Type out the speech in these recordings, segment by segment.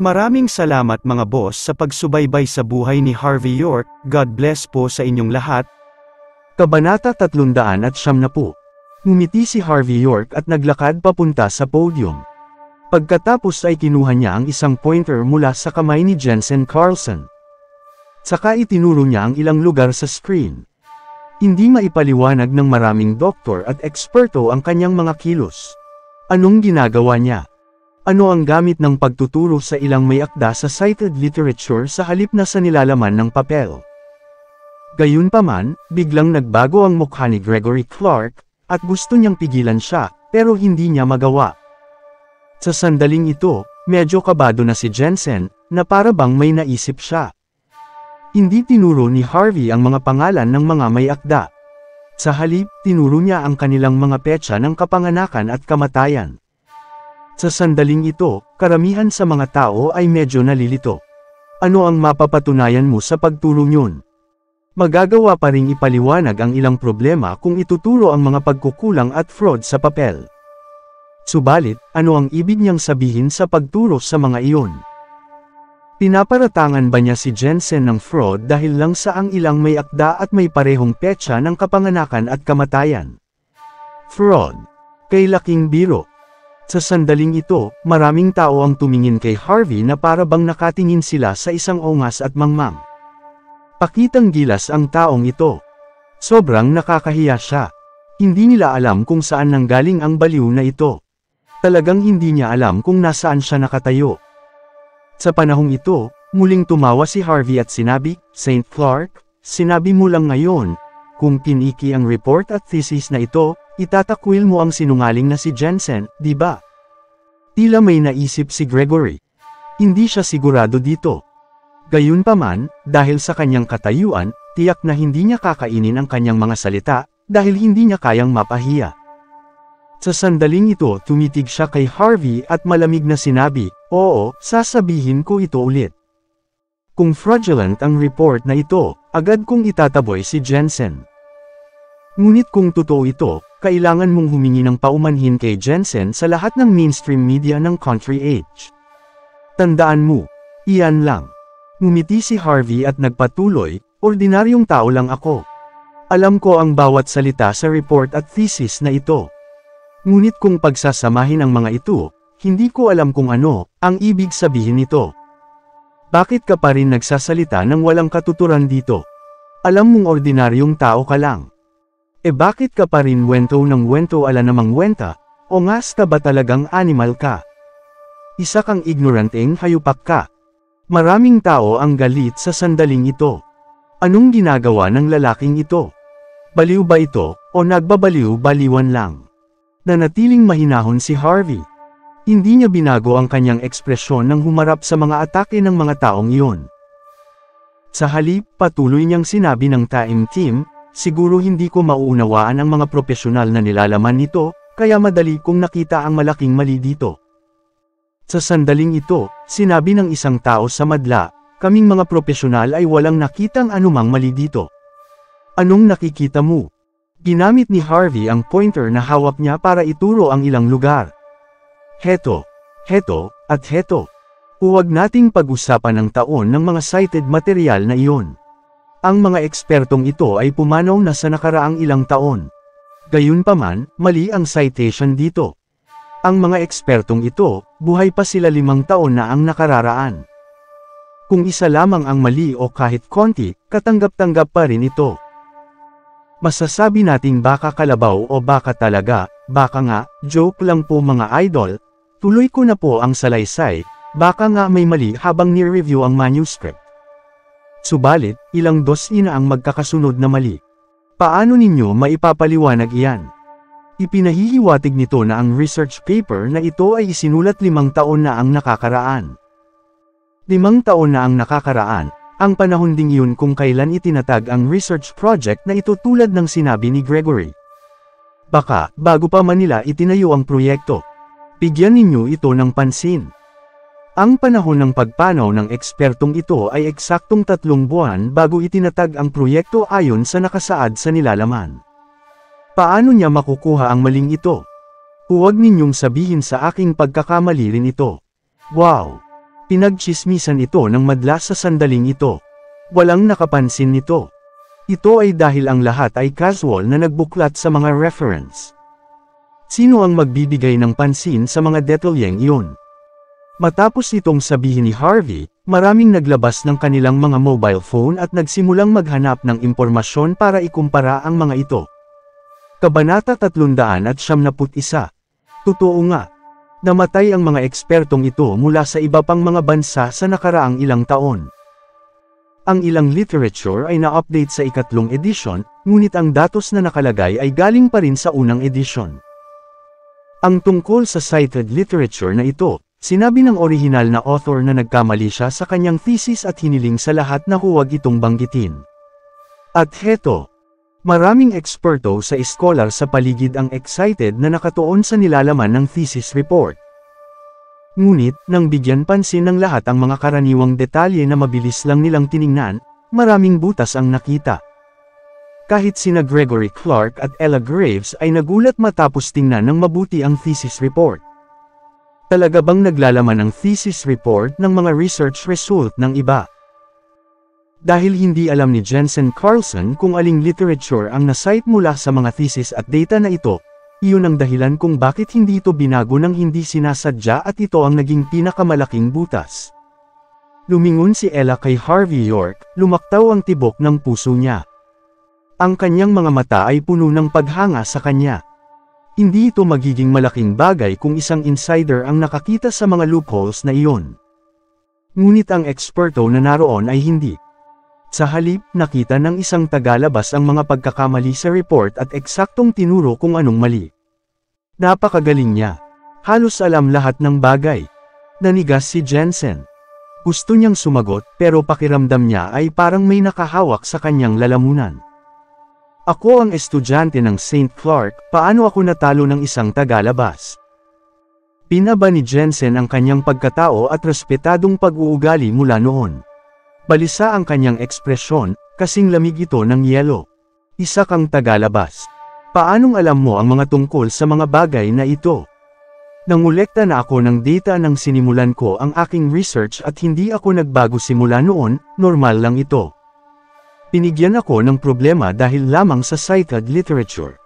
Maraming salamat mga boss sa pagsubaybay sa buhay ni Harvey York. God bless po sa inyong lahat. Kabanata 390. Ngumiti si Harvey York at naglakad papunta sa podium. Pagkatapos ay kinuha niya ang isang pointer mula sa kamay ni Jensen Carlson. Saka itinuro niya ang ilang lugar sa screen. Hindi maipaliwanag ng maraming doktor at eksperto ang kanyang mga kilos. Anong ginagawa niya? Ano ang gamit ng pagtuturo sa ilang may akda sa cited literature sa halip na sa nilalaman ng papel? Gayunpaman, biglang nagbago ang mukha ni Gregory Clark, at gusto niyang pigilan siya, pero hindi niya magawa. Sa sandaling ito, medyo kabado na si Jensen, na para bang may naisip siya. Hindi tinuro ni Harvey ang mga pangalan ng mga may akda. Sa halip, tinuro niya ang kanilang mga petsa ng kapanganakan at kamatayan. Sa sandaling ito, karamihan sa mga tao ay medyo nalilito. Ano ang mapapatunayan mo sa pagturo niyon? Magagawa pa ring ipaliwanag ang ilang problema kung ituturo ang mga pagkukulang at fraud sa papel. Subalit, ano ang ibig niyang sabihin sa pagturo sa mga iyon? Pinaparatangan ba niya si Jensen ng fraud dahil lang sa ang ilang may akda at may parehong petsa ng kapanganakan at kamatayan? Fraud. Kay laking biro. Sa sandaling ito, maraming tao ang tumingin kay Harvey na para bang nakatingin sila sa isang ongas at mangmang. Pakitang gilas ang taong ito. Sobrang nakakahiya siya. Hindi nila alam kung saan nanggaling ang baliw na ito. Talagang hindi niya alam kung nasaan siya nakatayo. Sa panahong ito, muling tumawa si Harvey at sinabi, "St. Clark, sinabi mo lang ngayon, kung piniki ang report at thesis na ito, itatakwil mo ang sinungaling na si Jensen, di ba?" Tila may naisip si Gregory. Hindi siya sigurado dito. Gayunpaman, dahil sa kanyang katayuan, tiyak na hindi niya kakainin ang kanyang mga salita, dahil hindi niya kayang mapahiya. Sa sandaling ito, tumitig siya kay Harvey at malamig na sinabi, "Oo, sasabihin ko ito ulit. Kung fraudulent ang report na ito, agad kong itataboy si Jensen. Ngunit kung totoo ito, kailangan mong humingi ng paumanhin kay Jensen sa lahat ng mainstream media ng country age. Tandaan mo, iyan lang." Ngumiti si Harvey at nagpatuloy, "Ordinaryong tao lang ako. Alam ko ang bawat salita sa report at thesis na ito. Ngunit kung pagsasamahin ang mga ito, hindi ko alam kung ano ang ibig sabihin nito. Bakit ka pa rin nagsasalita ng walang katuturan dito? Alam mong ordinaryong tao ka lang. Bakit ka pa rin wento ng wento ala namang wenta, o ngas ka ba talagang animal ka? Isa kang ignoranteng hayupak ka." Maraming tao ang galit sa sandaling ito. Anong ginagawa ng lalaking ito? Baliw ba ito, o nagbabaliw-baliwan lang? Nanatiling mahinahon si Harvey. Hindi niya binago ang kanyang ekspresyon nang humarap sa mga atake ng mga taong iyon. Sa halip, patuloy niyang sinabi ng Time Team, "Siguro hindi ko mauunawaan ang mga propesyonal na nilalaman nito, kaya madali kong nakita ang malaking mali dito." Sa sandaling ito, sinabi ng isang tao sa madla, "Kaming mga propesyonal ay walang nakitang anumang mali dito." Anong nakikita mo? Ginamit ni Harvey ang pointer na hawak niya para ituro ang ilang lugar. Heto, at heto. Huwag nating pag-usapan ang taon ng mga cited material na iyon. Ang mga ekspertong ito ay pumanaw na sa nakaraang ilang taon. Gayunpaman, mali ang citation dito. Ang mga ekspertong ito, buhay pa sila 5 taon na ang nakararaan. Kung isa lamang ang mali o kahit konti, katanggap-tanggap pa rin ito. Masasabi nating baka kalabaw o baka talaga, baka nga, joke lang po mga idol, tuloy ko na po ang salaysay, baka nga may mali habang ni-review ang manuscript. Subalit, ilang dosina ang magkakasunod na mali. Paano ninyo maipapaliwanag iyan? Ipinahihiwatig nito na ang research paper na ito ay isinulat 5 taon na ang nakakaraan. 5 taon na ang nakakaraan, ang panahon ding iyon kung kailan itinatag ang research project na ito tulad ng sinabi ni Gregory. Baka, bago pa man nila itinayo ang proyekto. Bigyan ninyo ito ng pansin. Ang panahon ng pagpanaw ng ekspertong ito ay eksaktong 3 buwan bago itinatag ang proyekto ayon sa nakasaad sa nilalaman. Paano niya makukuha ang maling ito? Huwag ninyong sabihin sa aking pagkakamali rin ito. Wow! Pinagtsismisan ito ng madla sa sandaling ito. Walang nakapansin nito. Ito ay dahil ang lahat ay casual na nagbuklat sa mga reference. Sino ang magbibigay ng pansin sa mga detalyeng iyon? Matapos itong sabihin ni Harvey, maraming naglabas ng kanilang mga mobile phone at nagsimulang maghanap ng impormasyon para ikumpara ang mga ito. Kabanata 371. Totoo nga. Namatay ang mga ekspertong ito mula sa iba pang mga bansa sa nakaraang ilang taon. Ang ilang literature ay na-update sa ikatlong edisyon, ngunit ang datos na nakalagay ay galing pa rin sa unang edisyon. Ang tungkol sa cited literature na ito, sinabi ng orihinal na author na nagkamali siya sa kanyang thesis at hiniling sa lahat na huwag itong banggitin. At heto, maraming eksperto sa scholar sa paligid ang excited na nakatuon sa nilalaman ng thesis report. Ngunit, nang bigyan pansin ng lahat ang mga karaniwang detalye na mabilis lang nilang tiningnan, maraming butas ang nakita. Kahit sina Gregory Clark at Ella Graves ay nagulat matapos tingnan ng mabuti ang thesis report. Talaga bang naglalaman ang thesis report ng mga research result ng iba? Dahil hindi alam ni Jensen Carlson kung aling literature ang nasite mula sa mga thesis at data na ito, iyon ang dahilan kung bakit hindi ito binago ng hindi sinasadya at ito ang naging pinakamalaking butas. Lumingon si Ella kay Harvey York, lumaktaw ang tibok ng puso niya. Ang kanyang mga mata ay puno ng paghanga sa kanya. Hindi ito magiging malaking bagay kung isang insider ang nakakita sa mga loopholes na iyon. Ngunit ang eksperto na naroon ay hindi. Sa halip, nakita ng isang tagalabas ang mga pagkakamali sa report at eksaktong tinuro kung anong mali. Napakagaling niya. Halos alam lahat ng bagay. Nanigas si Jensen. Gusto niyang sumagot pero pakiramdam niya ay parang may nakahawak sa kanyang lalamunan. Ako ang estudyante ng St. Clark, paano ako natalo ng isang tagalabas? Pinaba ni Jensen ang kanyang pagkatao at respetadong pag-uugali mula noon. Balisa ang kanyang ekspresyon, kasing lamig ito ng yelo. Isa kang tagalabas. Paanong alam mo ang mga tungkol sa mga bagay na ito? Nangolekta na ako ng data nang sinimulan ko ang aking research at hindi ako nagbago simula noon, normal lang ito. Pinigyan ako ng problema dahil lamang sa cited literature.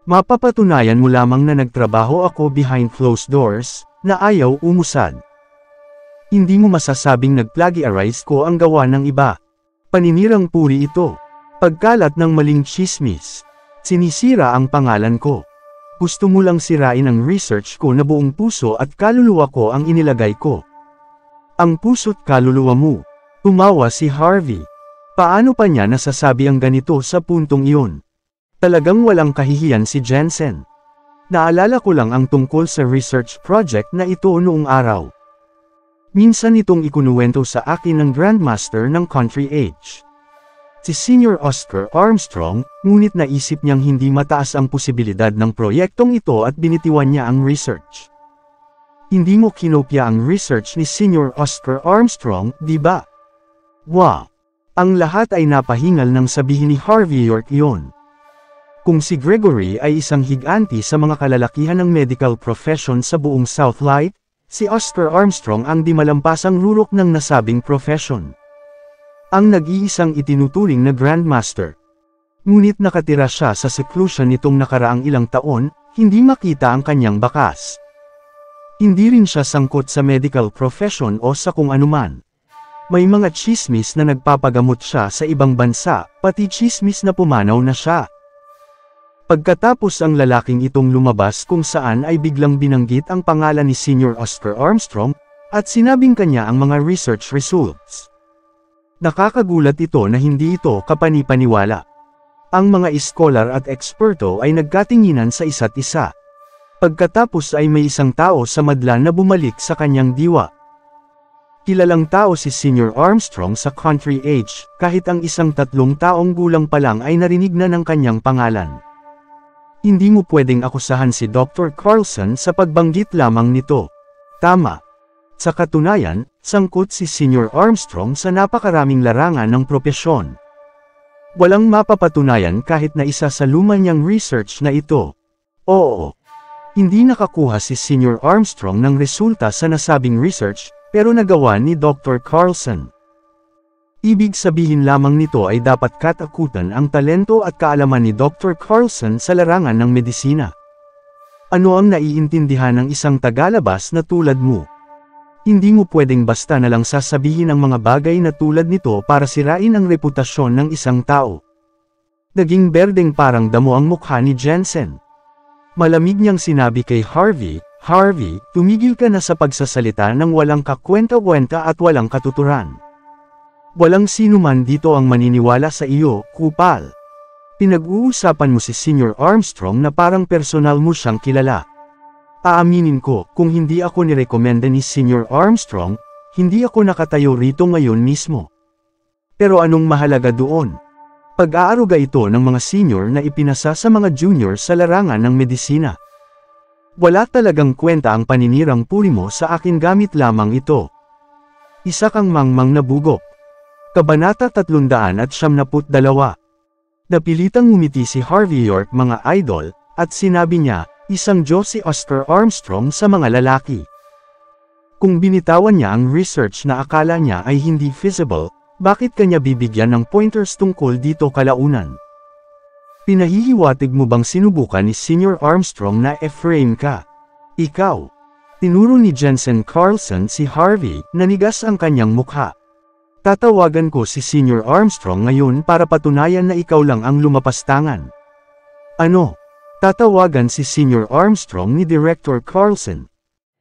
Mapapatunayan mo lamang na nagtrabaho ako behind closed doors, na ayaw umusad. Hindi mo masasabing nag-plagiarize ko ang gawa ng iba. Paninirang puri ito. Pagkalat ng maling chismis. Sinisira ang pangalan ko. Gusto mo lang sirain ang research ko na buong puso at kaluluwa ko ang inilagay ko. Ang puso't kaluluwa mo. Tumawa si Harvey. Paano pa niya nasasabi ang ganito sa puntong iyon? Talagang walang kahihiyan si Jensen. Naalala ko lang ang tungkol sa research project na ito noong araw. Minsan itong ikunuwento sa akin ng Grandmaster ng Country Age. Si Senior Oscar Armstrong, ngunit naisip niyang hindi mataas ang posibilidad ng proyektong ito at binitiwan niya ang research. Hindi mo kinopya ang research ni Senior Oscar Armstrong, di ba? Wow! Ang lahat ay napahingal nang sabihin ni Harvey York iyon. Kung si Gregory ay isang higanti sa mga kalalakihan ng medical profession sa buong Southlight, si Oscar Armstrong ang di malampasang rurok ng nasabing profession. Ang nag-iisang itinuturing na Grandmaster. Ngunit nakatira siya sa seclusion nitong nakaraang ilang taon, hindi makita ang kanyang bakas. Hindi rin siya sangkot sa medical profession o sa kung anuman. May mga chismis na nagpapagamot siya sa ibang bansa, pati chismis na pumanaw na siya. Pagkatapos ang lalaking itong lumabas kung saan ay biglang binanggit ang pangalan ni Senior Oscar Armstrong, at sinabing kanya ang mga research results. Nakakagulat ito na hindi ito kapani-paniwala. Ang mga iskolar at eksperto ay nagkatinginan sa isa't isa. Pagkatapos ay may isang tao sa madla na bumalik sa kanyang diwa. Kilalang tao si Senior Armstrong sa Country Age, kahit ang isang 3 taong gulang pa lang ay narinig na ng kanyang pangalan. Hindi mo pwedeng akusahan si Dr. Carlson sa pagbanggit lamang nito. Tama. Sa katunayan, sangkot si Senior Armstrong sa napakaraming larangan ng propesyon. Walang mapapatunayan kahit na isa sa luma niyang research na ito. Oo. Hindi nakakuha si Senior Armstrong ng resulta sa nasabing research, pero nagawa ni Dr. Carlson. Ibig sabihin lamang nito ay dapat katakutan ang talento at kaalaman ni Dr. Carlson sa larangan ng medisina. Ano ang naiintindihan ng isang tagalabas na tulad mo? Hindi mo pwedeng basta na lang sasabihin ang mga bagay na tulad nito para sirain ang reputasyon ng isang tao. Naging berdeng parang damo ang mukha ni Jensen. Malamig niyang sinabi kay Harvey, "Harvey, tumigil ka na sa pagsasalita ng walang kakwenta-kwenta at walang katuturan. Walang sino man dito ang maniniwala sa iyo, kupal. Pinag-uusapan mo si Sr. Armstrong na parang personal mo siyang kilala. Aaminin ko, kung hindi ako nirekomenda ni Sr. Armstrong, hindi ako nakatayo rito ngayon mismo. Pero anong mahalaga doon? Pag-aaruga ito ng mga senior na ipinasa sa mga junior sa larangan ng medisina. Wala talagang kwenta ang paninirang puri mo sa akin gamit lamang ito. Isa kang mangmang na bugok." Kabanata 372. Napilitang ngumiti si Harvey York mga idol, at sinabi niya, isang Diyos si Oscar Armstrong sa mga lalaki. Kung binitawan niya ang research na akala niya ay hindi feasible, bakit kanya bibigyan ng pointers tungkol dito kalaunan? Pinahihiwatig mo bang sinubukan ni Sr. Armstrong na e-frame ka? Ikaw. Tinuro ni Jensen Carlson si Harvey, nanigas ang kanyang mukha. Tatawagan ko si Sr. Armstrong ngayon para patunayan na ikaw lang ang lumapastangan. Ano? Tatawagan si Sr. Armstrong ni Director Carlson.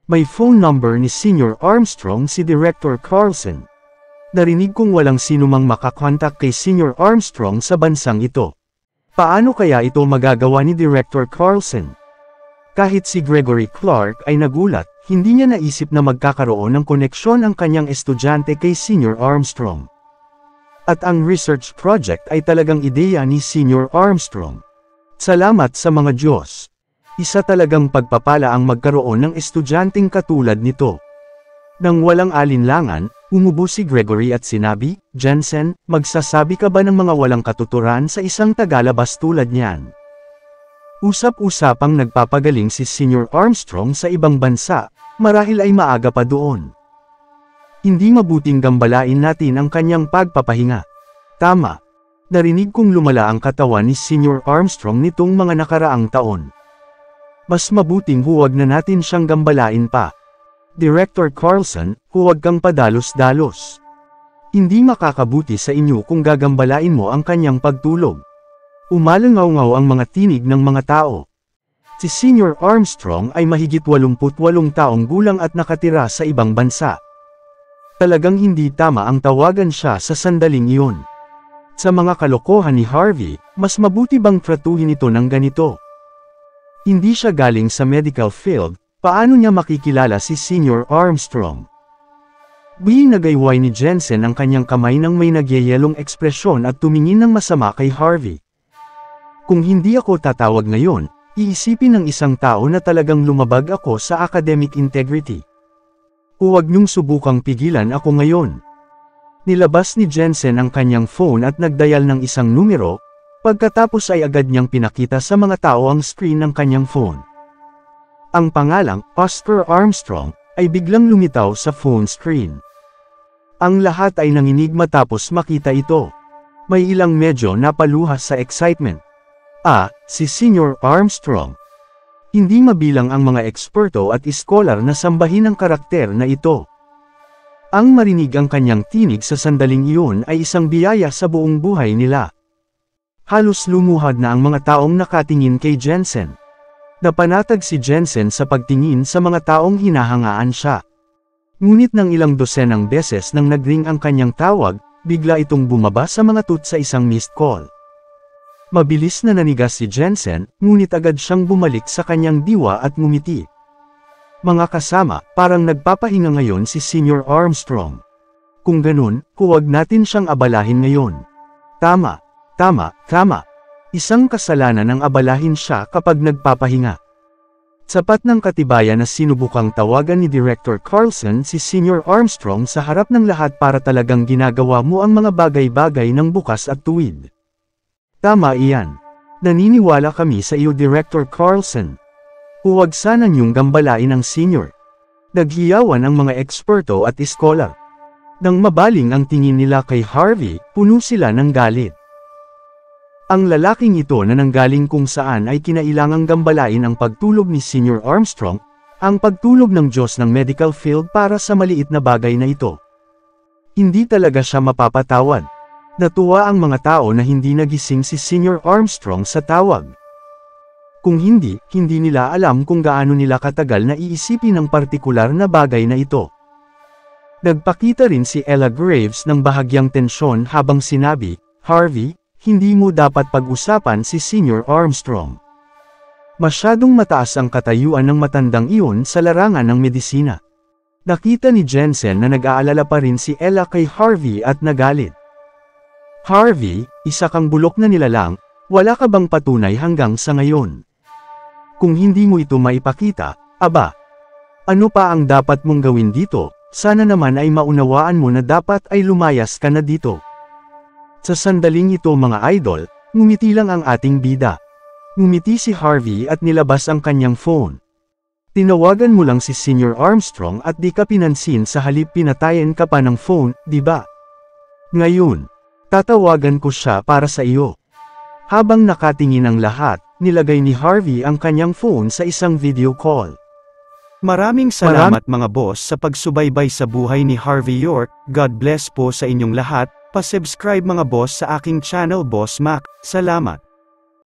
May phone number ni Sr. Armstrong si Director Carlson. Narinig kong walang sinumang makakontak kay Sr. Armstrong sa bansang ito. Paano kaya ito magagawa ni Director Carlson? Kahit si Gregory Clark ay nagulat, hindi niya naisip na magkakaroon ng koneksyon ang kanyang estudyante kay Sr. Armstrong. At ang research project ay talagang ideya ni Sr. Armstrong. Salamat sa mga Diyos. Isa talagang pagpapala ang magkaroon ng estudyanteng katulad nito. Nang walang alinlangan, umubo si Gregory at sinabi, "Jensen, magsasabi ka ba ng mga walang katuturan sa isang tagalabas tulad niyan?" Usap-usapang nagpapagaling si Sr. Armstrong sa ibang bansa, marahil ay maaga pa doon. Hindi mabuting gambalain natin ang kanyang pagpapahinga. Tama. Narinig kong lumala ang katawan ni Sr. Armstrong nitong mga nakaraang taon. Mas mabuting huwag na natin siyang gambalain pa. Director Carlson, huwag kang padalos-dalos. Hindi makakabuti sa inyo kung gagambalain mo ang kanyang pagtulog. Umalangaw-ngaw ang mga tinig ng mga tao. Si Sr. Armstrong ay mahigit 88 taong gulang at nakatira sa ibang bansa. Talagang hindi tama ang tawagan siya sa sandaling iyon. Sa mga kalokohan ni Harvey, mas mabuti bang tratuhin ito ng ganito? Hindi siya galing sa medical field, paano niya makikilala si Sr. Armstrong? Nagayway ni Jensen ang kanyang kamay nang may nagyayelong ekspresyon at tumingin ng masama kay Harvey. Kung hindi ako tatawag ngayon, iisipin ng isang tao na talagang lumabag ako sa academic integrity. Huwag niyong subukang pigilan ako ngayon. Nilabas ni Jensen ang kanyang phone at nagdial ng isang numero, pagkatapos ay agad niyang pinakita sa mga tao ang screen ng kanyang phone. Ang pangalang, Oscar Armstrong, ay biglang lumitaw sa phone screen. Ang lahat ay nanginig matapos makita ito. May ilang medyo napaluha sa excitement. Si Sr. Armstrong. Hindi mabilang ang mga eksperto at iskolar na sambahin ang karakter na ito. Ang marinig ang kanyang tinig sa sandaling iyon ay isang biyaya sa buong buhay nila. Halos lumuhad na ang mga taong nakatingin kay Jensen. Napanatag si Jensen sa pagtingin sa mga taong hinahangaan siya. Ngunit ng ilang dosenang beses nang nagring ang kanyang tawag, bigla itong bumaba sa mga tut sa isang missed call. Mabilis na nanigas si Jensen, ngunit agad siyang bumalik sa kanyang diwa at ngumiti. Mga kasama, parang nagpapahinga ngayon si Sr. Armstrong. Kung ganun, huwag natin siyang abalahin ngayon. Tama. Isang kasalanan ang abalahin siya kapag nagpapahinga. Sapat ng katibayan na sinubukang tawagan ni Director Carlson si Sr. Armstrong sa harap ng lahat para talagang ginagawa mo ang mga bagay-bagay ng bukas at tuwid. Tama iyan. Naniniwala kami sa iyo Director Carlson. Huwag sana niyong gambalain ang senior. Naghiyawan ang mga eksperto at iskolar. Nang mabaling ang tingin nila kay Harvey, puno sila ng galit. Ang lalaking ito na nanggaling kung saan ay kinailangang gambalain ang pagtulog ni Sr. Armstrong, ang pagtulog ng Diyos ng medical field para sa maliit na bagay na ito. Hindi talaga siya mapapatawad. Natuwa ang mga tao na hindi nagising si Sr. Armstrong sa tawag. Kung hindi nila alam kung gaano nila katagal na iisipin ang partikular na bagay na ito. Nagpakita rin si Ella Graves ng bahagyang tensyon habang sinabi, "Harvey, hindi mo dapat pag-usapan si Sr. Armstrong. Masyadong mataas ang katayuan ng matandang iyon sa larangan ng medisina." Nakita ni Jensen na nag-aalala pa rin si Ella kay Harvey at nagalit. "Harvey, isa kang bulok na nilalang, wala ka bang patunay hanggang sa ngayon? Kung hindi mo ito maipakita, aba, ano pa ang dapat mong gawin dito? Sana naman ay maunawaan mo na dapat ay lumayas ka na dito." Sa sandaling ito mga idol, ngumiti lang ang ating bida. Ngumiti si Harvey at nilabas ang kanyang phone. "Tinawagan mo lang si Sr. Armstrong at di ka pinansin sa halip pinatayan ka pa ng phone, di ba? Ngayon, tatawagan ko siya para sa iyo." Habang nakatingin ang lahat, nilagay ni Harvey ang kanyang phone sa isang video call. Maraming salamat mga boss sa pagsubaybay sa buhay ni Harvey York. God bless po sa inyong lahat. Pa-subscribe mga boss sa aking channel Boss Mac. Salamat.